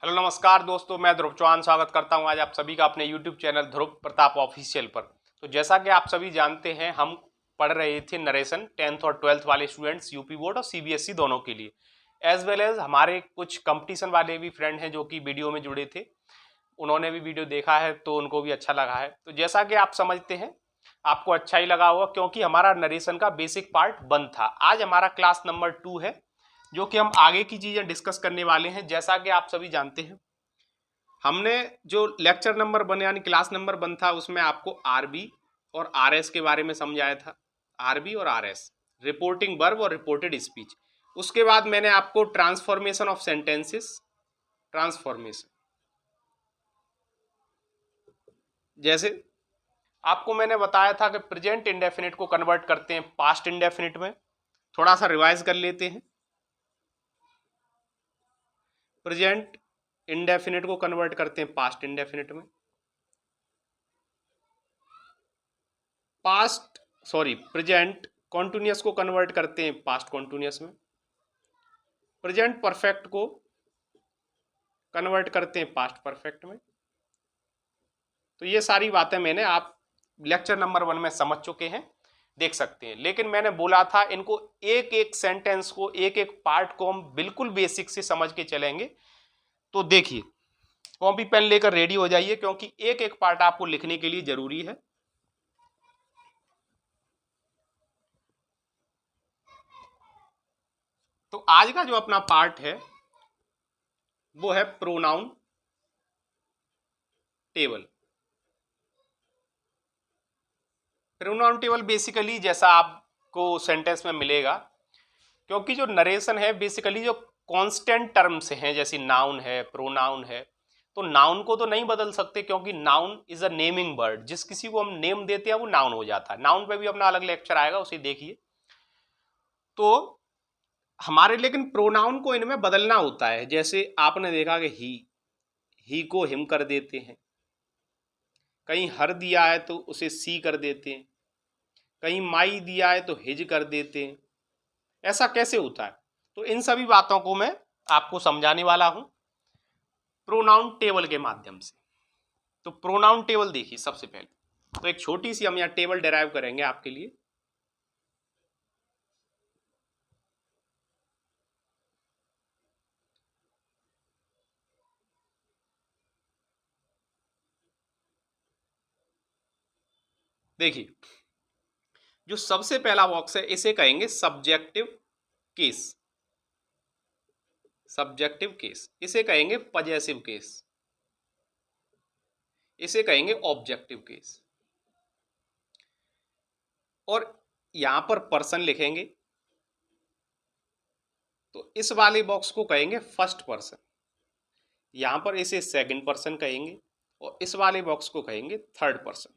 Hello नमस्कार दोस्तों, मैं ध्रुव चौहान स्वागत करता हूं आज आप सभी का अपने यूट्यूब चैनल ध्रुव प्रताप ऑफिशियल पर। तो जैसा कि आप सभी जानते हैं, हम पढ़ रहे थे नरेशन 10th और 12th वाले स्टूडेंट्स यूपी बोर्ड और सीबीएसई दोनों के लिए, एज वेल एज हमारे कुछ कंपटीशन वाले भी फ्रेंड हैं जो कि वीडियो में जुड़े थे। उन्होंने भी वीडियो देखा है तो उनको भी अच्छा लगा है। तो जैसा कि आप समझते हैं, आपको अच्छा ही लगा होगा क्योंकि हमारा नरेशन का बेसिक पार्ट बंद था। आज हमारा क्लास नंबर 2 है जो कि हम आगे की चीजें डिस्कस करने वाले हैं। जैसा कि आप सभी जानते हैं, हमने जो लेक्चर नंबर 1 यानी क्लास नंबर 1 था उसमें आपको आरबी और आरएस के बारे में समझाया था। आरबी और आरएस, रिपोर्टिंग वर्ब और रिपोर्टेड स्पीच। उसके बाद मैंने आपको ट्रांसफॉर्मेशन ऑफ सेंटेंसेस, ट्रांसफॉर्मेशन, जैसे आपको मैंने बताया था कि प्रेजेंट इंडेफिनिट को कन्वर्ट करते हैं पास्ट इंडेफिनिट में। थोड़ा सा रिवाइज कर लेते हैं। प्रेजेंट इंडेफिनिट को कन्वर्ट करते हैं पास्ट इंडेफिनिट में। प्रेजेंट कॉन्टिन्यूअस को कन्वर्ट करते हैं पास्ट कॉन्टिन्यूअस में। प्रेजेंट परफेक्ट को कन्वर्ट करते हैं पास्ट परफेक्ट में। तो ये सारी बातें मैंने आप लेक्चर नंबर 1 में समझ चुके हैं, देख सकते हैं। लेकिन मैंने बोला था इनको एक एक सेंटेंस को, एक एक पार्ट को हम बिल्कुल बेसिक से समझ के चलेंगे। तो देखिए, कॉपी पेन लेकर रेडी हो जाइए क्योंकि एक एक पार्ट आपको लिखने के लिए जरूरी है। तो आज का जो अपना पार्ट है वो है pronoun table. Pronoun table basically जैसा आपको सेंटेंस में मिलेगा, क्योंकि जो नरेशन है बेसिकली जो कांस्टेंट टर्म्स हैं, जैसे नाउन है, प्रोनाउन है, तो नाउन को तो नहीं बदल सकते क्योंकि noun is a naming word. जिस किसी को हम नेम देते हैं वो नाउन हो जाता है। नाउन पे भी अपना अलग लेक्चर आएगा, उसे देखिए। तो हमारे लेकिन प्रोनाउन को इनमें बदलना होता है। जैसे आपने देखा कि ही को हिम कर देते हैं, कहीं हर दिया है तो उसे सी कर देते हैं, कहीं माई दिया है तो हिज कर देते हैं। ऐसा कैसे होता है? तो इन सभी बातों को मैं आपको समझाने वाला हूं प्रोनाउन टेबल के माध्यम से। तो प्रोनाउन टेबल देखिए, सबसे पहले तो एक छोटी सी हम यहाँ टेबल डिराइव करेंगे आपके लिए। देखिए, जो सबसे पहला बॉक्स है इसे कहेंगे सब्जेक्टिव केस। सब्जेक्टिव केस, इसे कहेंगे पजेसिव केस, इसे कहेंगे ऑब्जेक्टिव केस। और यहां पर पर्सन लिखेंगे तो इस वाले बॉक्स को कहेंगे फर्स्ट पर्सन, यहां पर इसे सेकंड पर्सन कहेंगे और इस वाले बॉक्स को कहेंगे थर्ड पर्सन।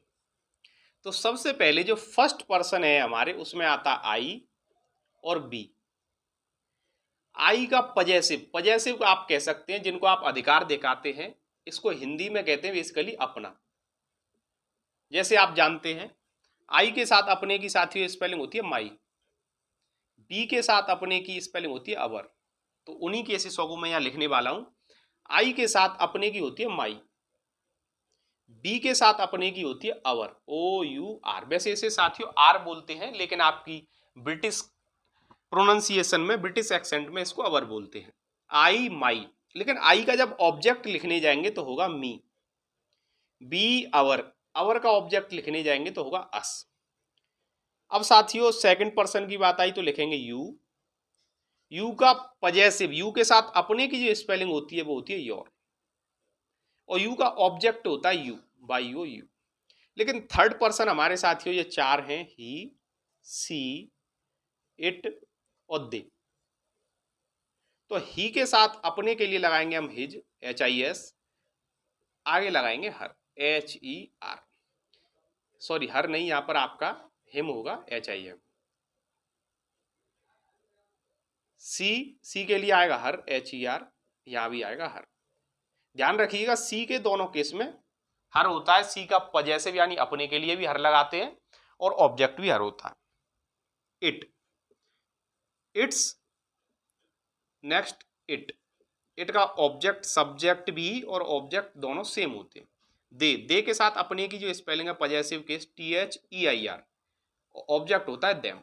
तो सबसे पहले जो फर्स्ट पर्सन है हमारे, उसमें आता आई और बी। आई का पजेसिव, पजेसिव आप कह सकते हैं जिनको आप अधिकार दिखाते हैं, इसको हिंदी में कहते हैं बेसिकली अपना। जैसे आप जानते हैं आई के साथ अपने की साथी स्पेलिंग होती है माई, बी के साथ अपने की स्पेलिंग होती है अवर। तो उन्हीं के ऐसे को मैं यहाँ लिखने वाला हूं। आई के साथ अपने की होती है माई, बी के साथ अपने की होती है अवर, ओ यू आर। वैसे इसे साथियों आर बोलते हैं, लेकिन आपकी ब्रिटिश प्रोनाउंसिएशन में, ब्रिटिश एक्सेंट में इसको अवर बोलते हैं। आई माई, लेकिन आई का जब ऑब्जेक्ट लिखने जाएंगे तो होगा मी। बी अवर, अवर का ऑब्जेक्ट लिखने जाएंगे तो होगा अस। अब साथियों सेकंड पर्सन की बात आई तो लिखेंगे यू। यू का पजेसिव, यू के साथ अपने की जो स्पेलिंग होती है वो होती है योर, और यू का ऑब्जेक्ट होता है यू, बाई ओ यू। लेकिन थर्ड पर्सन हमारे साथियों ये चार हैं, ही, सी, इट और दे। तो ही के साथ अपने के लिए लगाएंगे हम हिज, एच आई एस, आगे लगाएंगे हर, एच ई आर। सॉरी हर नहीं, यहां पर आपका हिम होगा, एच आई एम। सी के लिए आएगा हर, एच ई आर, यहां भी आएगा हर। ध्यान रखिएगा सी के दोनों केस में हर होता है। सी का पजेसिव यानी अपने के लिए भी हर लगाते हैं और ऑब्जेक्ट भी हर होता है। It, it's, next it, it का ऑब्जेक्ट सब्जेक्ट भी और ऑब्जेक्ट दोनों सेम होते हैं। दे के साथ अपने की जो स्पेलिंग है पजेसिव केस THEIR, ऑब्जेक्ट होता है देम।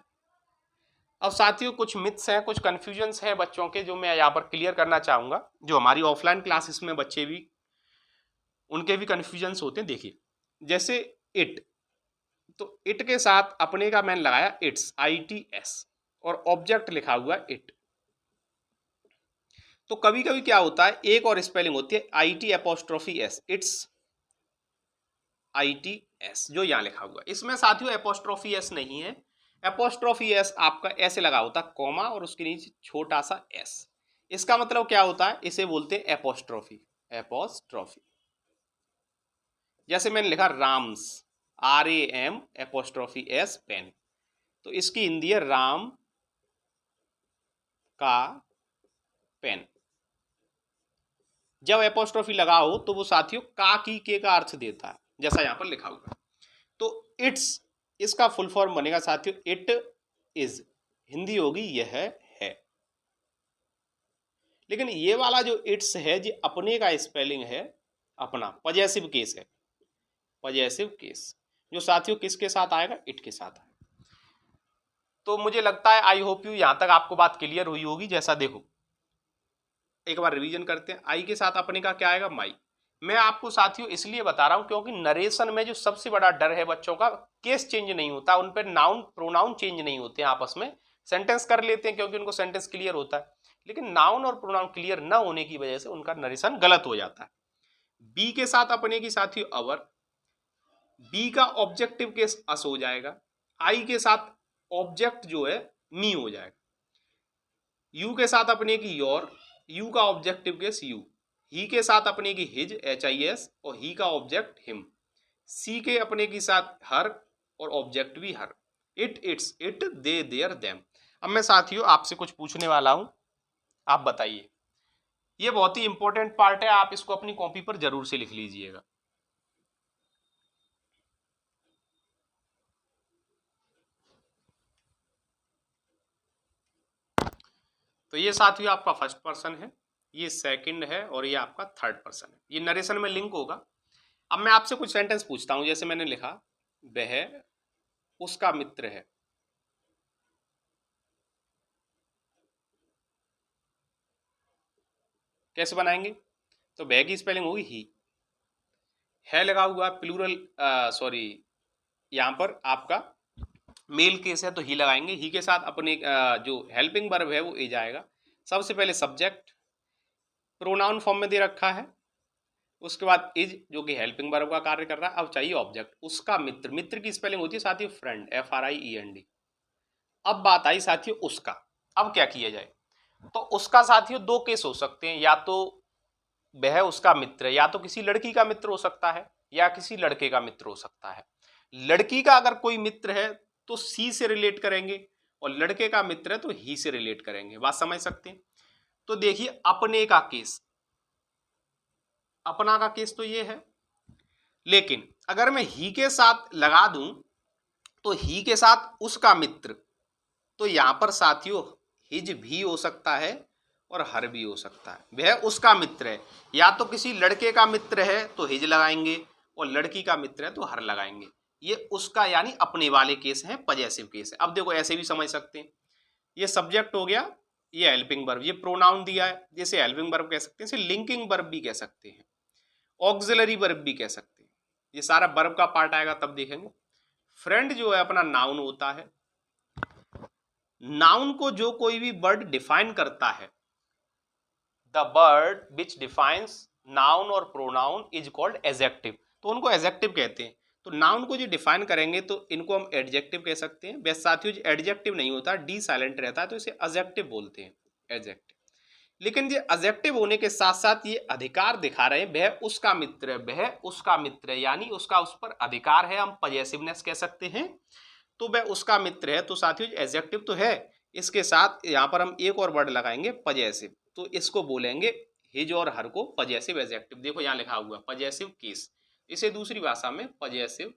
अब साथियों कुछ मिथ्स हैं, कुछ कंफ्यूजन्स हैं बच्चों के, जो मैं यहाँ पर क्लियर करना चाहूंगा, जो हमारी ऑफलाइन क्लासेस में बच्चे भी, उनके भी कंफ्यूजन्स होते हैं। देखिए जैसे इट, तो इट के साथ अपने का मैंने लगाया इट्स ITS और ऑब्जेक्ट लिखा हुआ इट। तो कभी कभी क्या होता है, एक और स्पेलिंग होती है IT'(S), इट्स ITS जो यहाँ लिखा हुआ, इसमें साथियों एपोस्ट्रोफी एस नहीं है। एपोस्ट्रोफी एस आपका ऐसे लगा होता है कॉमा और उसके नीचे छोटा सा एस। इसका मतलब क्या होता है, इसे बोलते हैं एपोस्ट्रोफी। एपोस्ट्रोफी जैसे मैंने लिखा Ram's, RAM apostrophe S pen, तो इसकी हिंदी है राम का पेन। जब एपोस्ट्रोफी लगा हो तो वो साथियों का की के का अर्थ देता है, जैसा यहां पर लिखा हुआ। तो इट्स, इसका फुल फॉर्म बनेगा साथियों इट इज, हिंदी होगी यह है। लेकिन ये वाला जो इट्स है जी अपने का स्पेलिंग है अपना, पजेसिव केस है, पजेसिव केस, जो साथियों किसके साथ आएगा, इट के साथ आएगा। तो मुझे लगता है आई होप यू यहां तक आपको बात क्लियर हुई होगी। जैसा देखो एक बार रिवीजन करते हैं, आई के साथ अपने का क्या आएगा, माई। मैं आपको साथियों इसलिए बता रहा हूं क्योंकि नरेशन में जो सबसे बड़ा डर है बच्चों का, केस चेंज नहीं होता, उन पर नाउन प्रोनाउन चेंज नहीं होते हैं, आपस में सेंटेंस कर लेते हैं क्योंकि उनको सेंटेंस क्लियर होता है, लेकिन नाउन और प्रोनाउन क्लियर न होने की वजह से उनका नरेशन गलत हो जाता है। बी के साथ अपने की साथियों अवर, बी का ऑब्जेक्टिव केस अस हो जाएगा। आई के साथ ऑब्जेक्ट जो है मी हो जाएगा। यू के साथ अपने की योर, यू का ऑब्जेक्टिव केस यू। ही के साथ अपने की हिज HIS और ही का ऑब्जेक्ट हिम। सी के अपने की साथ हर और ऑब्जेक्ट भी her. It it's it, they there them. अब मैं साथियों आपसे कुछ पूछने वाला हूं, आप बताइए। ये बहुत ही इंपॉर्टेंट पार्ट है, आप इसको अपनी कॉपी पर जरूर से लिख लीजिएगा। तो ये साथियों आपका फर्स्ट पर्सन है, ये सेकंड है और ये आपका थर्ड पर्सन है। ये नरेशन में लिंक होगा। अब मैं आपसे कुछ सेंटेंस पूछता हूं, जैसे मैंने लिखा वह उसका मित्र है, कैसे बनाएंगे, तो वह की स्पेलिंग होगी ही, है लगा हुआ प्लूरल, सॉरी यहां पर आपका मेल केस है तो ही लगाएंगे। ही के साथ अपने जो हेल्पिंग वर्ब है वो ए जाएगा। सबसे पहले सब्जेक्ट प्रोनाउन फॉर्म में दे रखा है, उसके बाद इज जो कि हेल्पिंग वर्ब का कार्य कर रहा है। अब चाहिए ऑब्जेक्ट, उसका मित्र, मित्र की स्पेलिंग होती है साथियों फ्रेंड, FRIEND। अब बात आई साथियों उसका, अब क्या किया जाए, तो उसका साथियों दो केस हो सकते हैं, या तो वह उसका मित्र है, या तो किसी लड़की का मित्र हो सकता है या किसी लड़के का मित्र हो सकता है। लड़की का अगर कोई मित्र है तो सी से रिलेट करेंगे और लड़के का मित्र है तो ही से रिलेट करेंगे। बात समझ सकते हैं। तो देखिए अपने का केस, अपना का केस तो ये है, लेकिन अगर मैं ही के साथ लगा दूं तो ही के साथ उसका मित्र, तो यहां पर साथियों हिज भी हो सकता है और हर भी हो सकता है। वह उसका मित्र है, या तो किसी लड़के का मित्र है तो हिज लगाएंगे और लड़की का मित्र है तो हर लगाएंगे। ये उसका यानी अपने वाले केस हैं, पजेसिव केस है। अब देखो ऐसे भी समझ सकते हैं, ये सब्जेक्ट हो गया, ये हेल्पिंग वर्ब, ये प्रोनाउन दिया है, जैसे हेल्पिंग वर्ब कह सकते हैं, इसे लिंकिंग वर्ब भी कह सकते हैं, ऑक्सिलरी वर्ब भी कह सकते हैं। ये सारा वर्ब का पार्ट आएगा तब देखेंगे। फ्रेंड जो है अपना नाउन होता है। नाउन को जो कोई भी वर्ड डिफाइन करता है, the word which defines noun और प्रोनाउन इज कॉल्ड एडजेक्टिव, तो उनको एडजेक्टिव कहते हैं। तो नाउन को जो डिफाइन करेंगे तो इनको हम एडजेक्टिव कह सकते हैं। वैसे साथियों जो एडजेक्टिव नहीं होता, डी साइलेंट रहता है, तो इसे एडजेक्टिव बोलते हैं, एडजेक्टिव। लेकिन ये एडजेक्टिव होने के साथ साथ ये अधिकार दिखा रहे हैं, वह उसका मित्र है, वह उसका मित्र है, यानी उसका उस पर अधिकार है, हम पजेसिवनेस कह सकते हैं। तो वह उसका मित्र है, तो साथियों एडजेक्टिव तो है, इसके साथ यहाँ पर हम एक और वर्ड लगाएंगे पजेसिव, तो इसको बोलेंगे हिज और हर को पजेसिव एडजेक्टिव। देखो यहाँ लिखा हुआ पजेसिव केस, इसे दूसरी भाषा में पजेसिव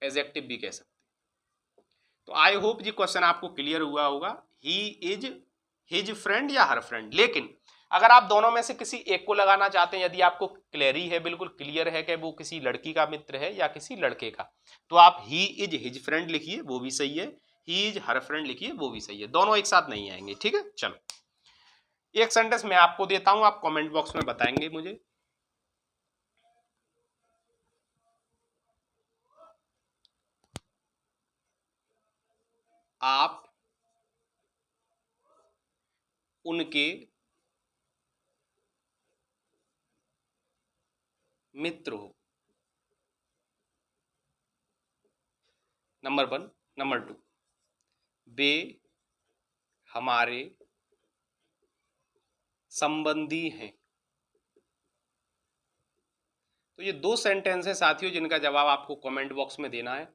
एडजेक्टिव भी कह सकते हैं। तो आई होप ये क्वेश्चन आपको क्लियर हुआ होगा। ही इज हिज फ्रेंड या हर फ्रेंड। लेकिन अगर आप दोनों में से किसी एक को लगाना चाहते हैं, यदि आपको क्लियरी है, बिल्कुल क्लियर है कि वो किसी लड़की का मित्र है या किसी लड़के का, तो आप ही इज हिज फ्रेंड लिखिए, वो भी सही है। ही इज हर फ्रेंड लिखिए, वो भी सही है। दोनों एक साथ नहीं आएंगे, ठीक है। चलो एक सेंटेंस मैं आपको देता हूं, आप कमेंट बॉक्स में बताएंगे मुझे। आप उनके मित्र हो। नंबर 1। नंबर 2, वे हमारे संबंधी हैं। तो ये 2 सेंटेंस है साथियों, जिनका जवाब आपको कमेंट बॉक्स में देना है,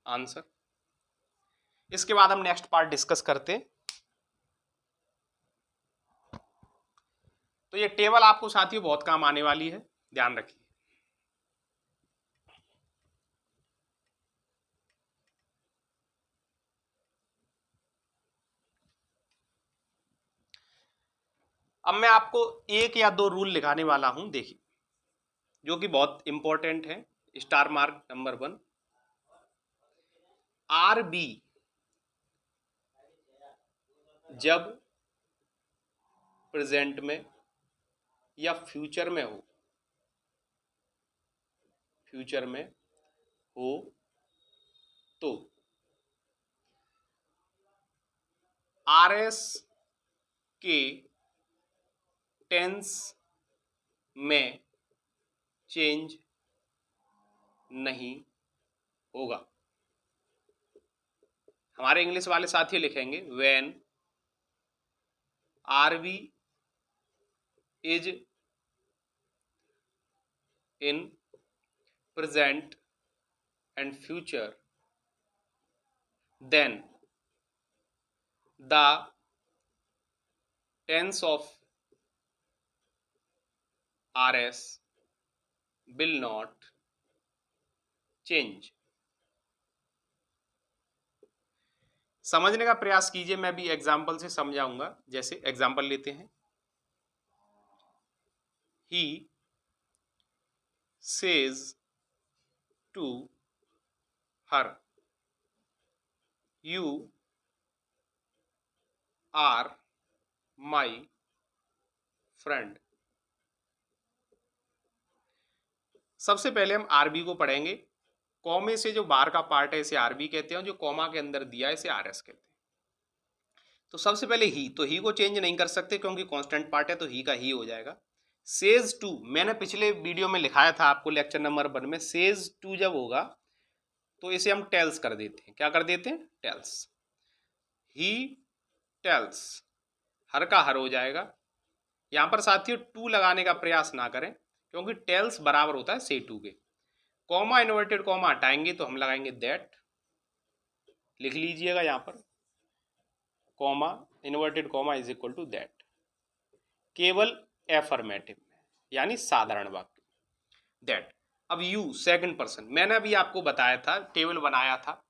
आंसर। इसके बाद हम नेक्स्ट पार्ट डिस्कस करते हैं। तो ये टेबल आपको साथियों बहुत काम आने वाली है, ध्यान रखिए। अब मैं आपको एक या दो रूल लिखाने वाला हूं, देखिए, जो कि बहुत इंपॉर्टेंट है। Star mark number 1, R V जब प्रेजेंट में या फ्यूचर में हो, फ्यूचर में हो तो आर एस के टेंस में चेंज नहीं होगा। हमारे इंग्लिश वाले साथी लिखेंगे when R V is in present and future, then the tense of R S will not change. समझने का प्रयास कीजिए, मैं भी एग्जाम्पल से समझाऊंगा। जैसे एग्जाम्पल लेते हैं, he says to her you are my friend. सबसे पहले हम आरबी को पढ़ेंगे। कॉमे से जो बाहर का पार्ट है इसे आरबी कहते हैं, जो कॉमा के अंदर दिया है इसे आरएस कहते हैं। तो सबसे पहले ही, तो ही को चेंज नहीं कर सकते क्योंकि कांस्टेंट पार्ट है, तो ही का ही हो जाएगा। सेज टू, मैंने पिछले वीडियो में लिखाया था आपको लेक्चर नंबर 1 में, सेज टू जब होगा तो इसे हम टेल्स कर देते हैं। क्या कर देते हैं? टेल्स। ही टेल्स, हर का हर हो जाएगा। यहां पर साथियों टू लगाने का प्रयास ना करें क्योंकि टेल्स बराबर होता है से टू के। कॉमा इन्वर्टेड कॉमा हटाएंगे तो हम लगाएंगे दैट, लिख लीजिएगा यहां पर, comma inverted comma is equal to that, केवल एफर्मेटिव में, यानी साधारण वाक्य, दैट। अब यू सेकंड पर्सन, मैंने अभी आपको बताया था, टेबल बनाया था,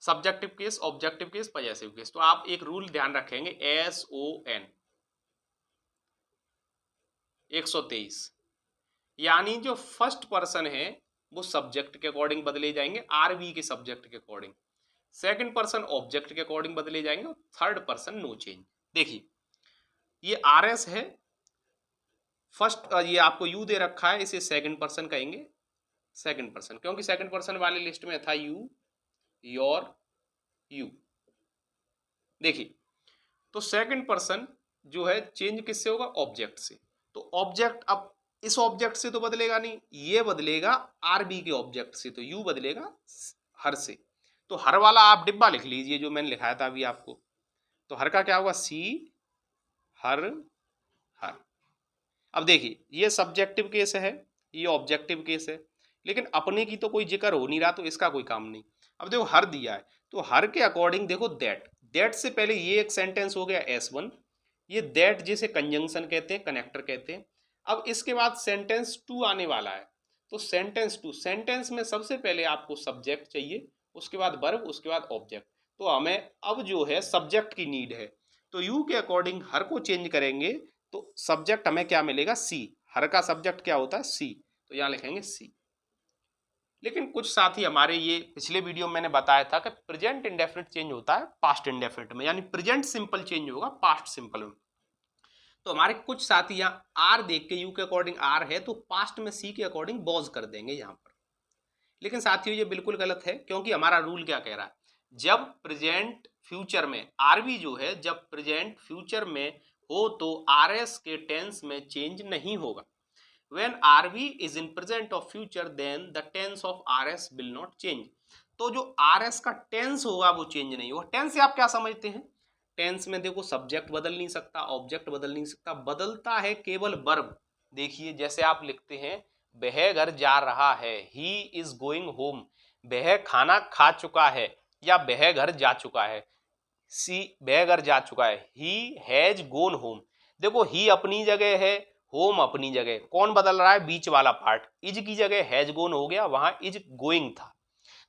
subjective case, objective case, possessive case. तो आप एक रूल ध्यान रखेंगे, SON 123, यानी जो फर्स्ट पर्सन है वो सब्जेक्ट के अकॉर्डिंग बदले जाएंगे, आरबी के सब्जेक्ट के अकॉर्डिंग। सेकंड पर्सन ऑब्जेक्ट के अकॉर्डिंग बदले जाएंगे, और थर्ड पर्सन नो चेंज। देखिए ये आरएस है, फर्स्ट ये आपको यू दे रखा है, इसे सेकंड पर्सन कहेंगे, सेकंड पर्सन, क्योंकि सेकंड पर्सन वाली लिस्ट में था यू, योर, यू। देखिए तो सेकंड पर्सन जो है चेंज किससे होगा? ऑब्जेक्ट से। तो ऑब्जेक्ट, अब इस ऑब्जेक्ट से तो बदलेगा नहीं, ये बदलेगा आरबी के ऑब्जेक्ट से, तो यू बदलेगा हर से। तो हर वाला आप डिब्बा लिख लीजिए जो मैंने लिखाया था अभी आपको। तो हर का क्या होगा? सी हर, हर। अब देखिए ये सब्जेक्टिव केस है, ये ऑब्जेक्टिव केस है, लेकिन अपने की तो कोई जिक्र हो नहीं रहा, तो इसका कोई काम नहीं। अब देखो हर दिया है, तो हर के अकॉर्डिंग देखो दैट, दैट से पहले ये एक सेंटेंस हो गया S1, ये दैट जिसे कंजंक्शन कहते हैं, कनेक्टर कहते हैं। अब इसके बाद सेंटेंस 2 आने वाला है, तो सेंटेंस 2, सेंटेंस में सबसे पहले आपको सब्जेक्ट चाहिए, उसके बाद वर्ब, उसके बाद ऑब्जेक्ट। तो हमें अब जो है सब्जेक्ट की नीड है, तो यू के अकॉर्डिंग हर को चेंज करेंगे तो सब्जेक्ट हमें क्या मिलेगा, सी। हर का सब्जेक्ट क्या होता है, सी, तो यहाँ लिखेंगे सी। लेकिन कुछ साथी हमारे, ये पिछले वीडियो में मैंने बताया था कि प्रेजेंट इंडेफिनिट चेंज होता है पास्ट इंडेफिनिट में, यानी प्रेजेंट सिंपल चेंज होगा पास्ट सिंपल में। तो हमारे कुछ साथी यहाँ आर देख के, यू के अकॉर्डिंग आर है तो पास्ट में सी के अकॉर्डिंग बॉज कर देंगे यहाँ पर। लेकिन साथियों ये बिल्कुल गलत है, क्योंकि हमारा रूल क्या कह रहा है, जब प्रेजेंट फ्यूचर में आरबी जो है, जब प्रेजेंट फ्यूचर में हो तो आरएस के टेंस में चेंज नहीं होगा। When RV is in present of future, then the tense of RS will not change. तो जो RS का टेंस होगा वो चेंज नहीं होगा। टेंस से आप क्या समझते हैं, टेंस में देखो सब्जेक्ट बदल नहीं सकता, ऑब्जेक्ट बदल नहीं सकता, बदलता है केवल वर्ब। देखिए जैसे आप लिखते हैं वह घर जा रहा है, ही इज गोइंग होम, वह खाना खा चुका है या वह घर जा चुका है, सी वह घर जा चुका है, ही हैज गोन होम। देखो ही अपनी जगह है, होम अपनी जगह, कौन बदल रहा है, बीच वाला पार्ट, इज की जगह हैज गोन हो गया, वहां इज गोइंग था,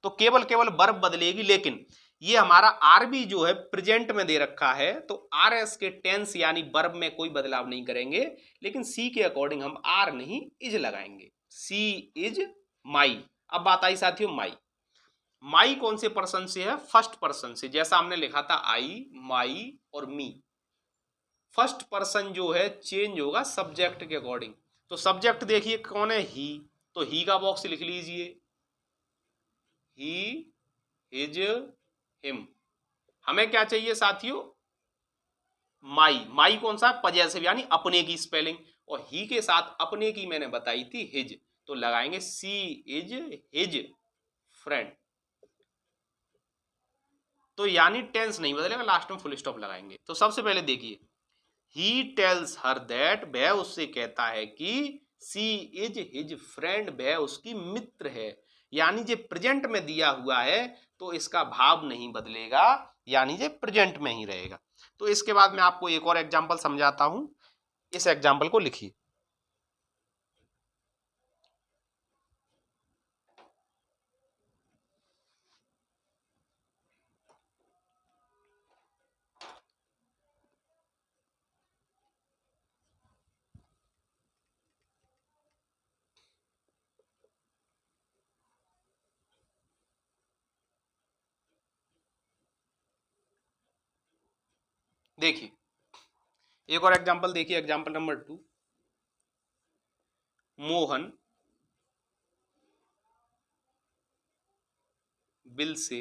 तो केवल केवल वर्ब बदलेगी। लेकिन ये हमारा आरबी जो है प्रेजेंट में दे रखा है, तो आर एस के टेंस यानी वर्ब में कोई बदलाव नहीं करेंगे, लेकिन सी के अकॉर्डिंग हम आर नहीं इज लगाएंगे, सी इज माई। अब बात आई साथियों माई। माई कौन से पर्सन से है, फर्स्ट पर्सन से, जैसा हमने लिखा था आई, माई और मी। फर्स्ट पर्सन जो है चेंज होगा सब्जेक्ट के अकॉर्डिंग। तो सब्जेक्ट देखिए कौन है, ही, तो ही का बॉक्स लिख लीजिए, ही, हिज, हिम। हमें क्या चाहिए साथियों, माई। माई कौन सा, पजेसिव यानी अपने की स्पेलिंग, और ही के साथ अपने की मैंने बताई थी हिज, तो लगाएंगे सी इज हिज फ्रेंड। तो यानी टेंस नहीं बदलेगा, लास्ट में फुल स्टॉप लगाएंगे। तो सबसे पहले देखिए, ही टेल्स हर दैट, वह उससे कहता है कि सी इज हिज फ्रेंड, वह उसकी मित्र है। यानी जे प्रेजेंट में दिया हुआ है तो इसका भाव नहीं बदलेगा, यानी जे प्रेजेंट में ही रहेगा। तो इसके बाद मैं आपको एक और एग्जांपल समझाता हूं, इस एग्जांपल को लिखिए। देखिए एक और एग्जांपल देखिए, example number 2। Mohan will say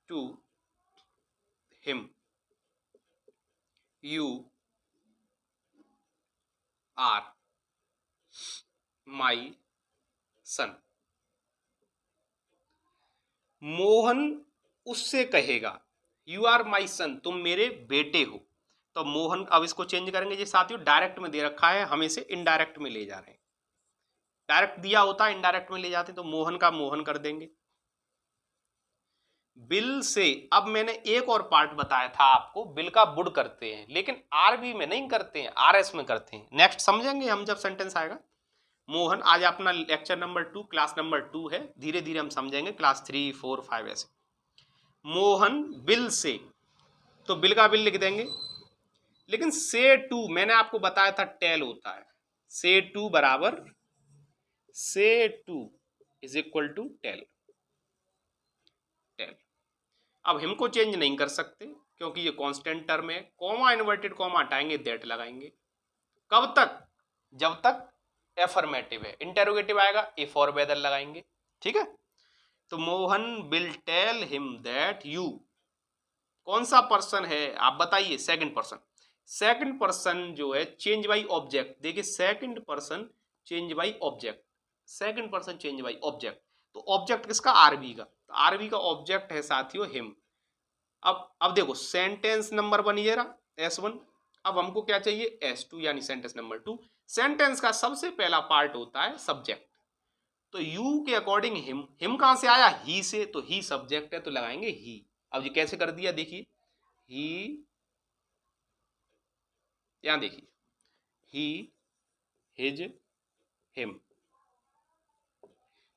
to him, you are my son. Mohan उससे कहेगा यू आर माई सन, तुम मेरे बेटे हो। तो मोहन, अब इसको चेंज करेंगे जी साथियों, डायरेक्ट में दे रखा है, हम इसे इनडायरेक्ट में ले जा रहे हैं। डायरेक्ट दिया होता है इनडायरेक्ट में ले जाते, तो मोहन का मोहन कर देंगे। बिल से, अब मैंने एक और पार्ट बताया था आपको, बिल का बुड करते हैं, लेकिन आरबी में नहीं करते हैं, आरएस में करते हैं। नेक्स्ट समझेंगे हम जब सेंटेंस आएगा। मोहन, आज अपना लेक्चर नंबर 2, क्लास नंबर 2 है, धीरे धीरे हम समझेंगे, क्लास 3, 4, 5 ऐसे। मोहन बिल से, तो बिल का बिल लिख देंगे। लेकिन से टू, मैंने आपको बताया था टेल होता है, से टू बराबर, say to is equal to tell, tell. अब हिम को चेंज नहीं कर सकते क्योंकि ये कांस्टेंट टर्म है, कॉमा इन्वर्टेड कॉमा हटाएंगे, दैट लगाएंगे। कब तक, जब तक एफर्मेटिव है। इंटेरोगेटिव आएगा, इफ और वेदर लगाएंगे, ठीक है। तो Mohan will tell him that you, कौन सा पर्सन है आप बताइए, सेकंड पर्सन। सेकंड पर्सन जो है चेंज बाई ऑब्जेक्ट, देखिए second person change by object, second person change by object. तो ऑब्जेक्ट किसका, आरबी का, तो आरबी का ऑब्जेक्ट है साथियों हिम। अब देखो सेंटेंस नंबर 1 ये रहा S1, अब हमको क्या चाहिए S2 यानी सेंटेंस नंबर 2। सेंटेंस का सबसे पहला पार्ट होता है सब्जेक्ट, तो यू के अकॉर्डिंग हिम, हिम कहां से आया, ही से, तो ही सब्जेक्ट है तो लगाएंगे ही। अब ये कैसे कर दिया देखिए, ही, यहां देखिए, ही, हिज, हिम।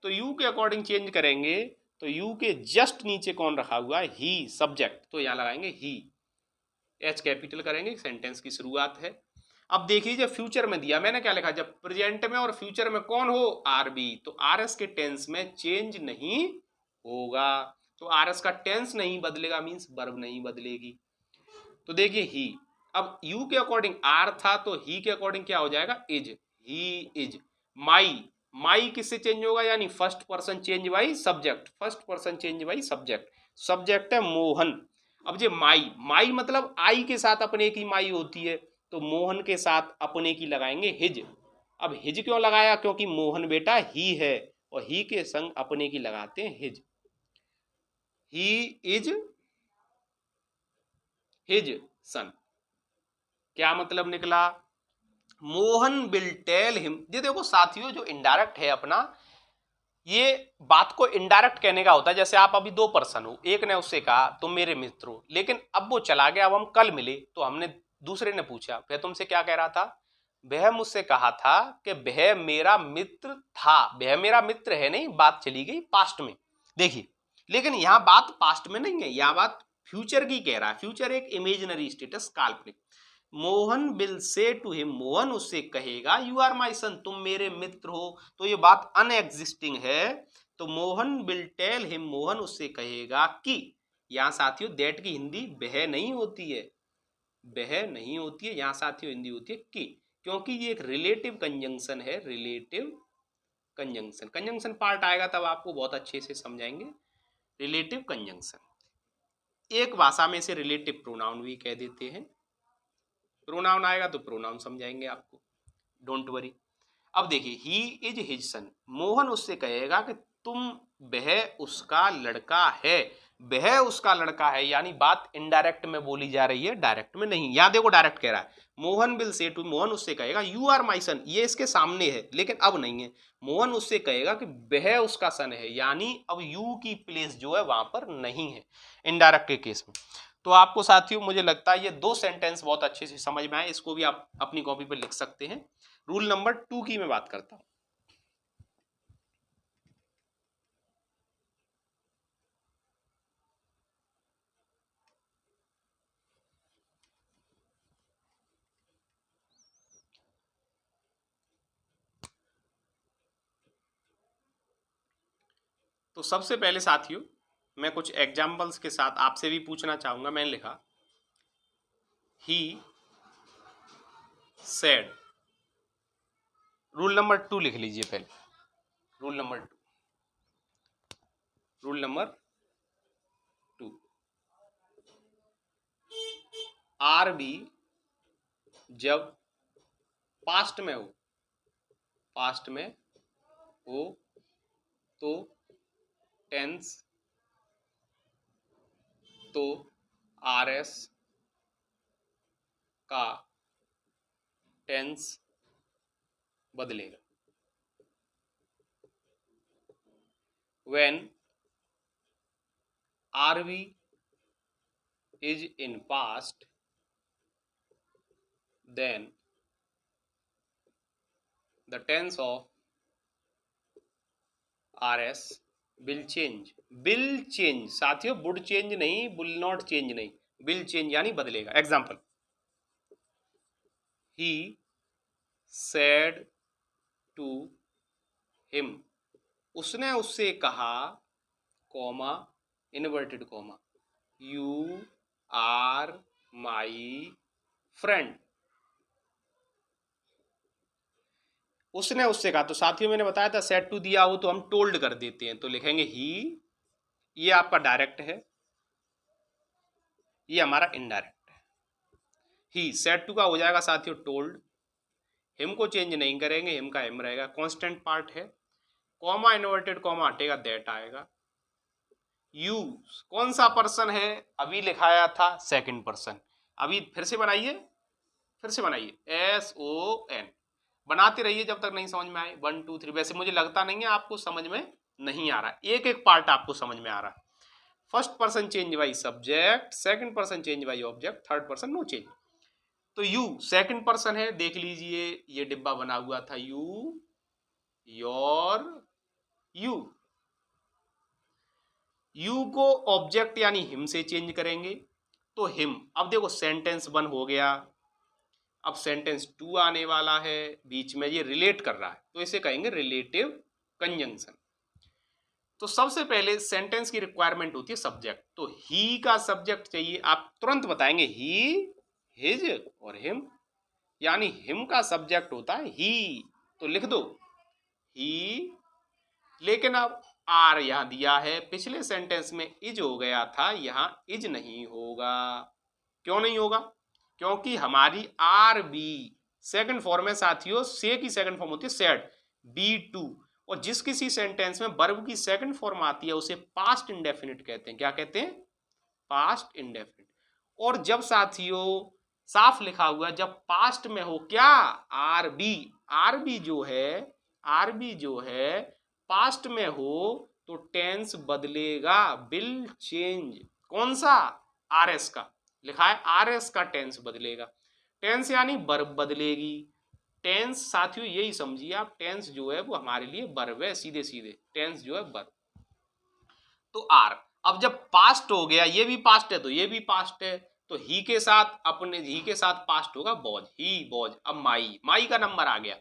तो यू के अकॉर्डिंग चेंज करेंगे तो यू के जस्ट नीचे कौन रखा हुआ है, ही, सब्जेक्ट, तो यहाँ लगाएंगे ही, एच कैपिटल करेंगे, सेंटेंस की शुरुआत है। अब देखिए जब फ्यूचर में दिया, मैंने क्या लिखा, जब प्रेजेंट में और फ्यूचर में कौन हो, आर बी, तो आर एस के टेंस में चेंज नहीं होगा, तो आर एस का टेंस नहीं बदलेगा, मीन्स वर्ब नहीं बदलेगी। तो देखिए ही, अब यू के अकॉर्डिंग आर था तो ही के अकॉर्डिंग क्या हो जाएगा, इज, ही इज। माई, माई किससे चेंज होगा, यानी first person change by subject, first person change by subject, subject है मोहन। अब जे माई, माई मतलब आई के साथ अपने की माई होती है, तो मोहन के साथ अपने की लगाएंगे हिज। अब हिज क्यों लगाया, क्योंकि मोहन बेटा ही है और ही के संग अपने की लगाते हैं his, he is his son. क्या मतलब निकला, मोहन विल टेल हिम। ये देखो साथियों, जो इनडायरेक्ट है अपना, ये बात को इनडायरेक्ट कहने का होता है। जैसे आप अभी दो पर्सन हो, एक ने उससे कहा तुम मेरे मित्र हो, लेकिन अब वो चला गया, अब हम कल मिले, तो हमने दूसरे ने पूछा वह तुमसे क्या कह रहा था, वह मुझसे कहा था कि वह मेरा मित्र था, वह मेरा मित्र है, नहीं, बात चली गई पास्ट में। देखिए, लेकिन यहां बात पास्ट में नहीं है, यहां बात फ्यूचर की कह रहा है। फ्यूचर एक इमेजिनरी स्टेटस, काल्पनिक। Mohan will say to him, Mohan उससे कहेगा यू आर माई सन, तुम मेरे मित्र हो, तो ये बात अनएग्जिस्टिंग है। तो Mohan will tell him, Mohan उससे कहेगा कि, यहां साथियों दैट की हिंदी वह नहीं होती है, वह नहीं होती है, यहां साथियों हिंदी होती है कि, क्योंकि ये एक रिलेटिव कंजंक्शन है, रिलेटिव कंजंक्शन। कंजंक्शन पार्ट आएगा तब आपको बहुत अच्छे से समझाएंगे। रिलेटिव कंजंक्शन, एक भाषा में से रिलेटिव प्रोनाउन भी कह देते हैं, प्रोनाउन आएगा तो प्रोनाउन समझाएंगे आपको, डोंट वरी। अब देखिए, he is his son, Mohan उससे कहेगा कि तुम, वह उसका लड़का है, वह उसका लड़का है, यानी बात इनडायरेक्ट में बोली जा रही है, डायरेक्ट में नहीं। यहां देखो डायरेक्ट कह रहा है, Mohan will say to, Mohan उससे कहेगा यू आर माई सन, ये इसके सामने है लेकिन अब नहीं है। मोहन उससे कहेगा कि वह उसका सन है, यानी अब यू की प्लेस जो है वहां पर नहीं है इनडायरेक्ट के केस में। तो आपको साथियों मुझे लगता है ये दो सेंटेंस बहुत अच्छे से समझ में आए, इसको भी आप अपनी कॉपी पर लिख सकते हैं। रूल नंबर 2 की मैं बात करता हूं। तो सबसे पहले साथियों मैं कुछ एग्जाम्पल्स के साथ आपसे भी पूछना चाहूंगा। मैंने लिखा ही सेड, रूल नंबर 2 लिख लीजिए पहले, rule number 2, rule number 2, R V जब पास्ट में हो, पास्ट में हो तो टेंस, तो आर एस का टेंस बदलेगा। When RV is in past, then the tense of RS will change, will change साथियों, would change नहीं, will not change नहीं, will change यानी बदलेगा। Example, he said to him, उसने उससे कहा, comma, inverted comma, you are my friend, उसने उससे कहा। तो साथियों मैंने बताया था सेड टू दिया हो तो हम टोल्ड कर देते हैं, तो लिखेंगे ही, ये आपका डायरेक्ट है, ये हमारा इनडायरेक्ट है। ही सेड टू का हो जाएगा साथियों टोल्ड, हिम को चेंज नहीं करेंगे, हिम का हिम रहेगा, कांस्टेंट पार्ट है, कॉमा इन्वर्टेड कॉमा हटेगा, दैट आएगा। यू कौन सा पर्सन है, अभी लिखाया था सेकंड पर्सन, अभी फिर से बनाइए, फिर से बनाइए, SON, बनाते रहिए जब तक नहीं समझ में आए। 1 2 3, वैसे मुझे लगता नहीं है आपको समझ में नहीं आ रहा, एक एक पार्ट आपको समझ में आ रहा है। First person change by subject, second person change by object, third person no change. तो यू सेकंड पर्सन है, देख लीजिए ये डिब्बा बना हुआ था, यू, योर, यू। यू को ऑब्जेक्ट यानी हिम से चेंज करेंगे तो हिम। अब देखो सेंटेंस 1 हो गया, अब सेंटेंस 2 आने वाला है, बीच में ये रिलेट कर रहा है तो इसे कहेंगे रिलेटिव कंजंक्शन। तो सबसे पहले सेंटेंस की रिक्वायरमेंट होती है सब्जेक्ट, तो ही का सब्जेक्ट चाहिए। आप तुरंत बताएंगे ही, हिज और हिम, यानी हिम का सब्जेक्ट होता है ही, तो लिख दो ही। लेकिन अब आर यहां दिया है, पिछले सेंटेंस में इज हो गया था, यहां इज नहीं होगा। क्यों नहीं होगा? क्योंकि हमारी आर बी सेकंड फॉर्म है साथियों, से की सेकंड फॉर्म होती है सेड, बी टू, और जिस किसी सेंटेंस में वर्ब की सेकंड फॉर्म आती है उसे पास्ट इंडेफिनिट कहते हैं। क्या कहते हैं? Past indefinite. और जब साथियों साफ लिखा हुआ जब पास्ट में हो क्या, आरबी, आरबी जो है पास्ट में हो तो टेंस बदलेगा, विल चेंज। कौन सा? आरएस का लिखा है, आरएस का टेंस बदलेगा। टेंस यानी वर्ब बदलेगी। टेंस साथियों यही समझिए आप, टेंस जो है वो हमारे लिए वर्ब है, सीधे सीधे टेंस जो है वर्ब। तो आर, अब जब पास्ट हो गया, ये भी पास्ट है तो ये भी पास्ट है, तो ही के साथ अपने ही के साथ पास्ट होगा बॉज, ही बॉज। अब माई, माई का नंबर आ गया।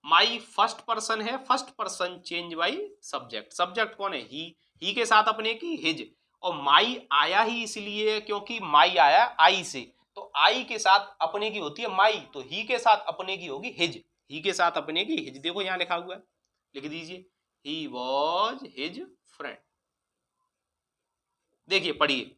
माई फर्स्ट पर्सन है, first person change by subject. Subject कौन है? ही के साथ अपने की हिज, और माई आया ही इसलिए क्योंकि माई आया आई से, तो आई के साथ अपने की होती है माई, तो ही के साथ अपने की होगी हिज, ही के साथ अपने की हिज। देखो यहां लिखा हुआ है, लिख दीजिए ही वॉज हिज फ्रेंड। देखिए पढ़िए,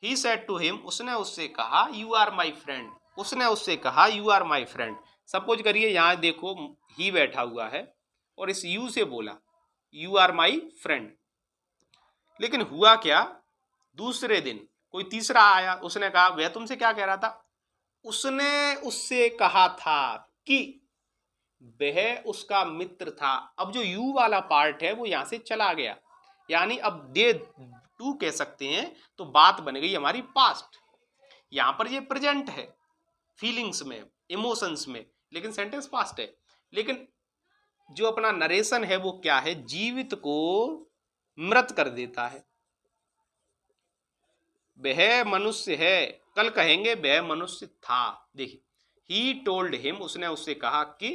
ही सेड टू हिम, उसने उससे कहा यू आर माई फ्रेंड, उसने उससे कहा you are my friend. Suppose करिए यहाँ देखो ही बैठा हुआ है और इस यू से बोला यू आर माई फ्रेंड, लेकिन हुआ क्या, दूसरे दिन कोई तीसरा आया, उसने कहा वह तुमसे क्या कह रहा था, उसने उससे कहा था कि वह उसका मित्र था। अब जो यू वाला पार्ट है वो यहां से चला गया, यानी अब दे टू कह सकते हैं, तो बात बन गई हमारी पास्ट। यहां पर ये प्रेजेंट है फीलिंग्स में, इमोशंस में, लेकिन सेंटेंस पास्ट है। लेकिन जो अपना नरेशन है वो क्या है, जीवित को मृत कर देता है। वह मनुष्य है, कल कहेंगे वह मनुष्य था। देखिए ही टोल्ड हिम, उसने उससे कहा कि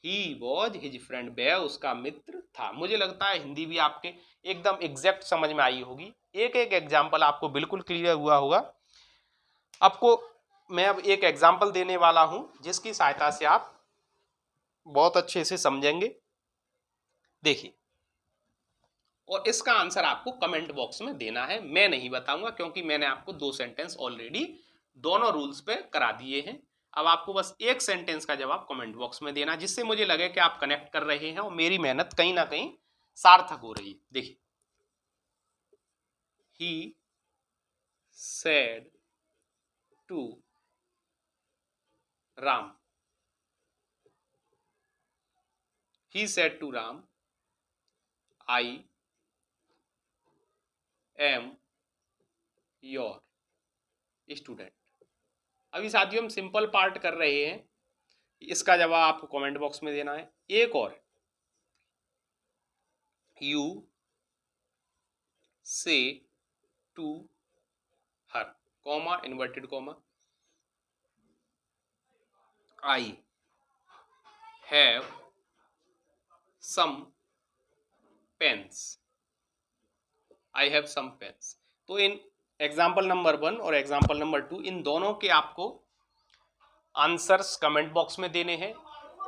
ही वॉज हिज फ्रेंड, वह उसका मित्र था। मुझे लगता है हिंदी भी आपके एकदम एग्जैक्ट समझ में आई होगी, एक एक एग्जाम्पल आपको बिल्कुल क्लियर हुआ होगा। आपको मैं अब एक एग्जाम्पल देने वाला हूं जिसकी सहायता से आप बहुत अच्छे से समझेंगे। देखिए, और इसका आंसर आपको कमेंट बॉक्स में देना है, मैं नहीं बताऊंगा क्योंकि मैंने आपको 2 सेंटेंस ऑलरेडी दोनों रूल्स पे करा दिए हैं। अब आपको बस एक सेंटेंस का जवाब कमेंट बॉक्स में देना जिससे मुझे लगे कि आप कनेक्ट कर रहे हैं और मेरी मेहनत कहीं ना कहीं सार्थक हो रही है। देखिए, he said to Ram, he said to Ram I am your student. अभी साथियों हम सिंपल पार्ट कर रहे हैं, इसका जवाब आपको कमेंट बॉक्स में देना है। एक और, you say to her, comma inverted comma, I have some pens, I have some pens. तो इन एग्जाम्पल नंबर 1 और एग्जाम्पल नंबर 2 इन दोनों के आपको आंसर्स कमेंट बॉक्स में देने हैं।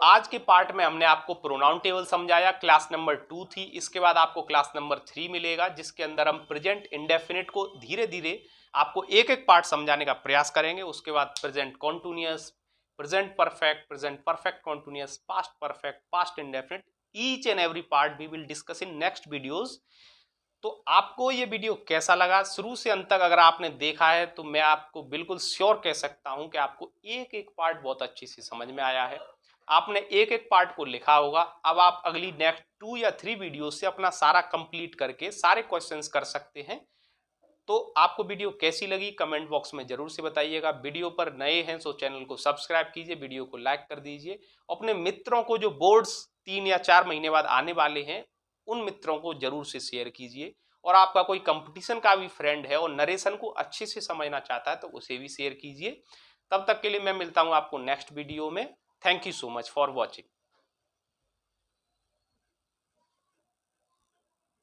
आज के पार्ट में हमने आपको प्रोनाउन टेबल समझाया, क्लास नंबर 2 थी। इसके बाद आपको क्लास नंबर 3 मिलेगा जिसके अंदर हम प्रेजेंट इंडेफिनिट को धीरे धीरे आपको एक एक पार्ट समझाने का प्रयास करेंगे। उसके बाद present continuous, present perfect continuous, past perfect, past indefinite, each and every part we will discuss in next videos. तो आपको ये वीडियो कैसा लगा, शुरू से अंत तक अगर आपने देखा है तो मैं आपको बिल्कुल श्योर कह सकता हूं कि आपको एक एक पार्ट बहुत अच्छी से समझ में आया है। आपने एक एक पार्ट को लिखा होगा। अब आप अगली नेक्स्ट 2 या 3 वीडियो से अपना सारा कंप्लीट करके सारे क्वेश्चंस कर सकते हैं। तो आपको वीडियो कैसी लगी कमेंट बॉक्स में जरूर से बताइएगा। वीडियो पर नए हैं तो चैनल को सब्सक्राइब कीजिए, वीडियो को लाइक कर दीजिए। अपने मित्रों को जो बोर्ड्स 3 या 4 महीने बाद आने वाले हैं उन मित्रों को जरूर से शेयर कीजिए। और आपका कोई कंपटीशन का भी फ्रेंड है और नरेशन को अच्छे से समझना चाहता है तो उसे भी शेयर कीजिए। तब तक के लिए मैं मिलता हूं आपको नेक्स्ट वीडियो में। Thank you so much for watching.